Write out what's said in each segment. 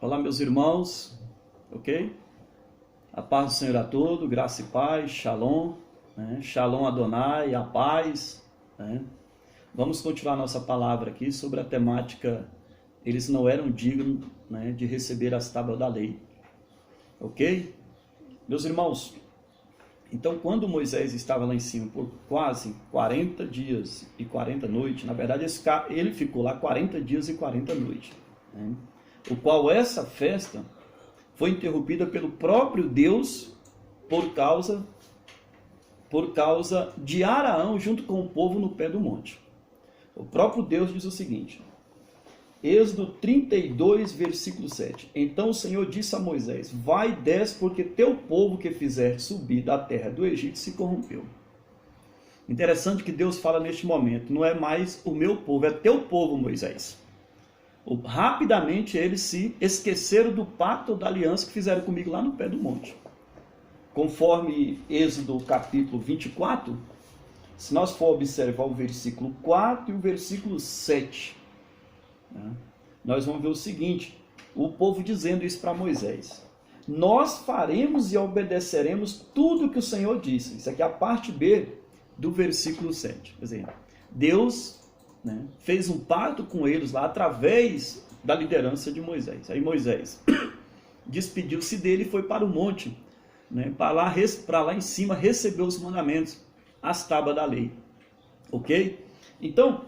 Olá, meus irmãos, ok? A paz do Senhor a todos, graça e paz, shalom, né? Shalom Adonai, a paz, né? Vamos continuar nossa palavra aqui sobre a temática, eles não eram dignos, né, de receber as tábuas da lei, ok? Meus irmãos, então quando Moisés estava lá em cima por quase 40 dias e 40 noites, na verdade ele ficou lá 40 dias e 40 noites, né? O qual essa festa foi interrompida pelo próprio Deus por causa de Araão junto com o povo no pé do monte. O próprio Deus diz o seguinte, Êxodo 32, versículo 7. Então o Senhor disse a Moisés, vai e desce, porque teu povo que fizeste subir da terra do Egito se corrompeu. Interessante que Deus fala neste momento, não é mais o meu povo, é teu povo, Moisés. Rapidamente eles se esqueceram do pacto da aliança que fizeram comigo lá no pé do monte. Conforme Êxodo capítulo 24, se nós for observar o versículo 4 e o versículo 7, né, nós vamos ver o seguinte, o povo dizendo isso para Moisés. Nós faremos e obedeceremos tudo que o Senhor disse. Isso aqui é a parte B do versículo 7. Quer dizer, Deus, né, fez um pacto com eles lá através da liderança de Moisés. Aí Moisés despediu-se dele e foi para o monte, né, para lá em cima receber os mandamentos, as tábuas da lei. Ok? Então,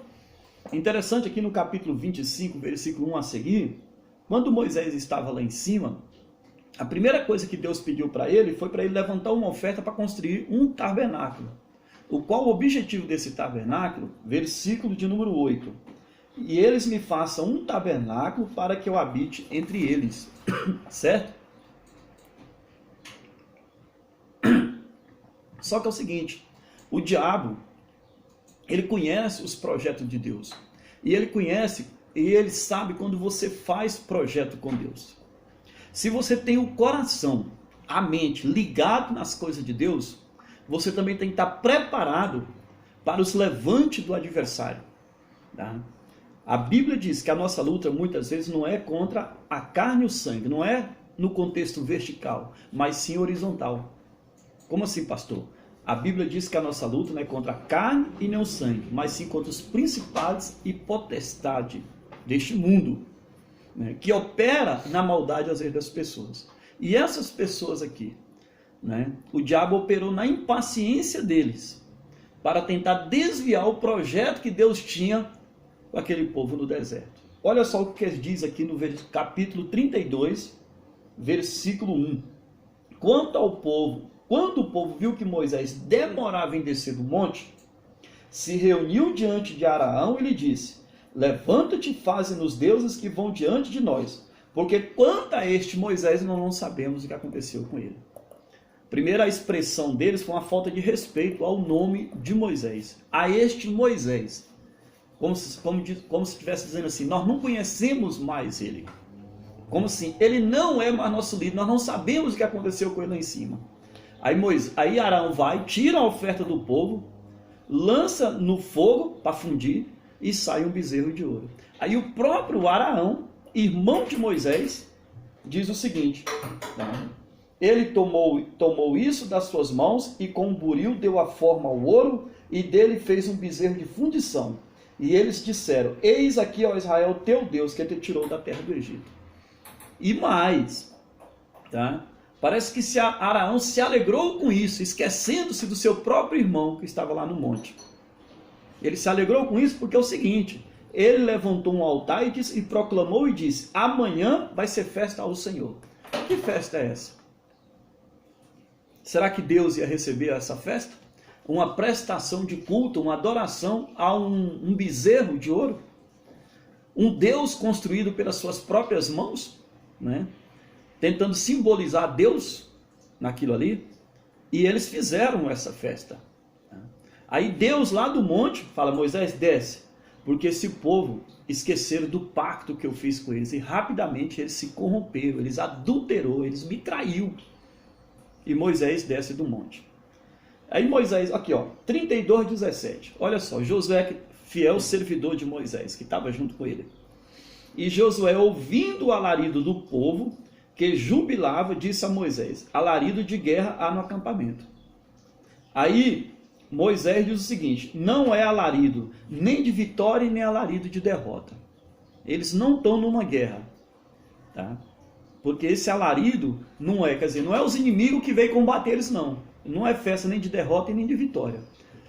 interessante aqui no capítulo 25, versículo 1 a seguir, quando Moisés estava lá em cima, a primeira coisa que Deus pediu para ele foi para ele levantar uma oferta para construir um tabernáculo. O qual o objetivo desse tabernáculo, versículo de número 8, e eles me façam um tabernáculo para que eu habite entre eles, certo? Só que é o seguinte, o diabo, ele conhece os projetos de Deus, e ele sabe quando você faz projeto com Deus. Se você tem o coração, a mente ligado nas coisas de Deus, você também tem que estar preparado para os levantes do adversário. Tá? A Bíblia diz que a nossa luta muitas vezes não é contra a carne e o sangue, não é no contexto vertical, mas sim horizontal. Como assim, pastor? A Bíblia diz que a nossa luta não é contra a carne e nem o sangue, mas sim contra os principados e potestades deste mundo, né, que opera na maldade às vezes das pessoas. E essas pessoas aqui, né, o diabo operou na impaciência deles para tentar desviar o projeto que Deus tinha com aquele povo no deserto. Olha só o que diz aqui no capítulo 32, versículo 1. Quando o povo viu que Moisés demorava em descer do monte, se reuniu diante de Araão e lhe disse, levanta-te e faze-nos deuses que vão diante de nós, porque quanto a este Moisés nós não sabemos o que aconteceu com ele. Primeira expressão deles foi uma falta de respeito ao nome de Moisés, a este Moisés, como se estivesse dizendo assim, nós não conhecemos mais ele, como assim, ele não é mais nosso líder, nós não sabemos o que aconteceu com ele lá em cima. Aí Arão vai, tira a oferta do povo, lança no fogo para fundir e sai um bezerro de ouro. Aí o próprio Araão, irmão de Moisés, diz o seguinte, tá? Ele tomou isso das suas mãos e com um buril deu a forma ao ouro e dele fez um bezerro de fundição. E eles disseram, eis aqui, ó Israel, teu Deus, que te tirou da terra do Egito. E mais, tá? Parece que Araão se alegrou com isso, esquecendo-se do seu próprio irmão que estava lá no monte. Ele se alegrou com isso porque é o seguinte, ele levantou um altar e proclamou e disse, amanhã vai ser festa ao Senhor. Que festa é essa? Será que Deus ia receber essa festa? Uma prestação de culto, uma adoração a um bezerro de ouro? Um Deus construído pelas suas próprias mãos, né? Tentando simbolizar Deus naquilo ali? E eles fizeram essa festa. Aí Deus lá do monte fala, Moisés, desce, porque esse povo esqueceram do pacto que eu fiz com eles, e rapidamente eles se corromperam, eles adulterou, eles me traiu. E Moisés desce do monte. Aí Moisés, aqui ó, 32:17. Olha só, Josué, fiel servidor de Moisés, que estava junto com ele. E Josué, ouvindo o alarido do povo, que jubilava, disse a Moisés: alarido de guerra há no acampamento. Aí Moisés diz o seguinte: não é alarido nem de vitória nem alarido de derrota. Eles não estão numa guerra, tá? Porque esse alarido não é, quer dizer, não é os inimigos que vêm combater eles, não. Não é festa nem de derrota e nem de vitória.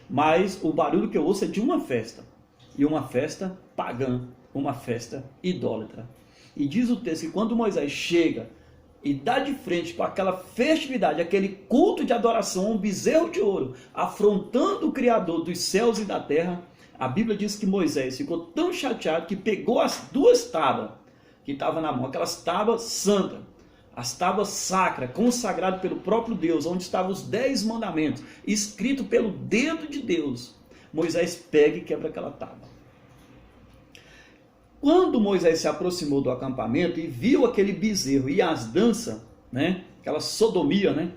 Mas o barulho que eu ouço é de uma festa. E uma festa pagã, uma festa idólatra. E diz o texto que quando Moisés chega e dá de frente com aquela festividade, aquele culto de adoração, um bezerro de ouro, afrontando o Criador dos céus e da terra, a Bíblia diz que Moisés ficou tão chateado que pegou as duas tábuas que estavam na mão, aquelas tábuas santas, as tábuas sacras, consagradas pelo próprio Deus, onde estavam os 10 mandamentos, escrito pelo dedo de Deus. Moisés pega e quebra aquela tábua. Quando Moisés se aproximou do acampamento e viu aquele bezerro e as danças, né, aquela sodomia, né,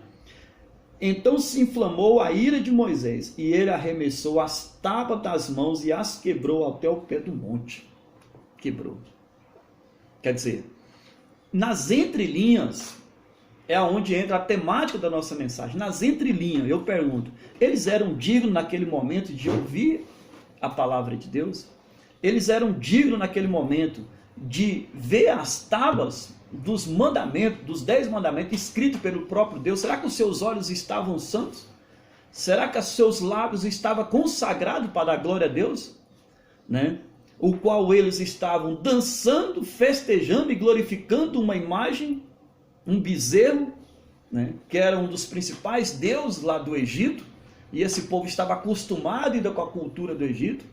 então se inflamou a ira de Moisés, e ele arremessou as tábuas das mãos e as quebrou até o pé do monte. Quebrou. Quer dizer, nas entrelinhas é onde entra a temática da nossa mensagem. Nas entrelinhas, eu pergunto, eles eram dignos naquele momento de ouvir a palavra de Deus? Eles eram dignos naquele momento de ver as tábuas dos mandamentos, dos 10 mandamentos escritos pelo próprio Deus? Será que os seus olhos estavam santos? Será que os seus lábios estavam consagrados para a glória a Deus? Né? O qual eles estavam dançando, festejando e glorificando uma imagem, um bezerro, né, que era um dos principais deuses lá do Egito, e esse povo estava acostumado ainda com a cultura do Egito.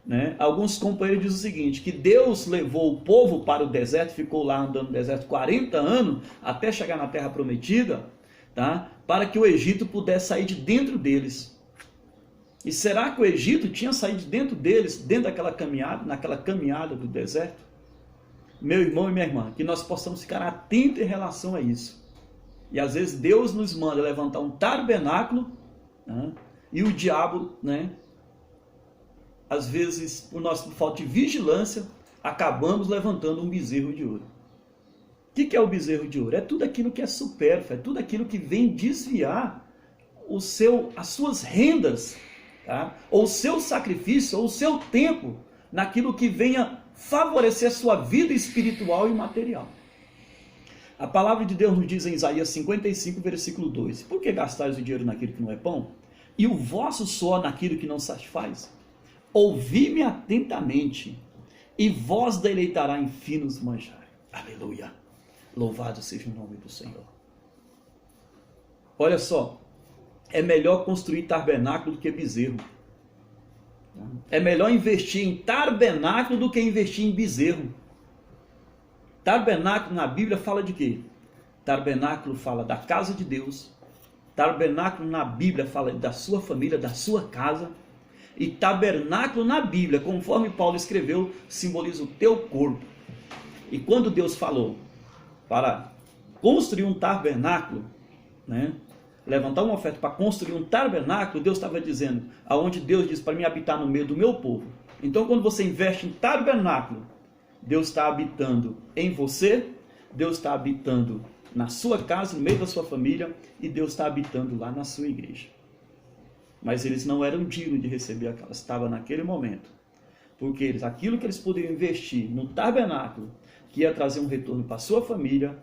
Né? Alguns companheiros dizem o seguinte, que Deus levou o povo para o deserto, ficou lá andando no deserto 40 anos, até chegar na terra prometida, tá? Para que o Egito pudesse sair de dentro deles. E será que o Egito tinha saído de dentro deles, dentro daquela caminhada, naquela caminhada do deserto? Meu irmão e minha irmã, que nós possamos ficar atentos em relação a isso. E às vezes Deus nos manda levantar um tabernáculo, né? E o diabo, né? Às vezes, por nossa falta de vigilância, acabamos levantando um bezerro de ouro. O que é o bezerro de ouro? É tudo aquilo que é supérfluo, é tudo aquilo que vem desviar as suas rendas, tá? Ou o seu sacrifício, ou o seu tempo, naquilo que venha favorecer a sua vida espiritual e material. A palavra de Deus nos diz em Isaías 55, versículo 2: por que gastais o dinheiro naquilo que não é pão? E o vosso suor naquilo que não satisfaz? Ouvi-me atentamente, e vós deleitará em finos manjares. Aleluia! Louvado seja o nome do Senhor. Olha só, é melhor construir tabernáculo do que bezerro. É melhor investir em tabernáculo do que investir em bezerro. Tabernáculo na Bíblia fala de quê? Tabernáculo fala da casa de Deus. Tabernáculo na Bíblia fala da sua família, da sua casa. E tabernáculo na Bíblia, conforme Paulo escreveu, simboliza o teu corpo. E quando Deus falou para construir um tabernáculo, né, levantar uma oferta para construir um tabernáculo, Deus estava dizendo, aonde Deus diz para mim habitar no meio do meu povo. Então quando você investe em tabernáculo, Deus está habitando em você, Deus está habitando na sua casa, no meio da sua família, e Deus está habitando lá na sua igreja. Mas eles não eram dignos de receber aquelas tábuas naquele momento, porque aquilo que eles poderiam investir no tabernáculo, que ia trazer um retorno para a sua família,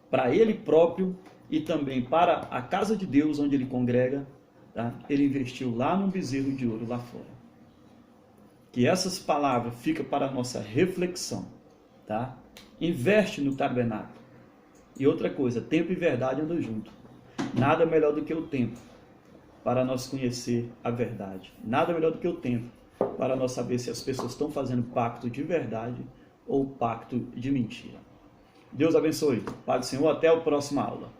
para ele próprio e também para a casa de Deus onde ele congrega, tá? Ele investiu lá num bezerro de ouro lá fora. Que essas palavras ficam para a nossa reflexão, tá? Investe no tabernáculo. E outra coisa, tempo e verdade andam junto. Nada melhor do que o tempo para nós conhecer a verdade. Nada melhor do que o tempo para nós saber se as pessoas estão fazendo pacto de verdade ou pacto de mentira. Deus abençoe. Pai do Senhor, até a próxima aula.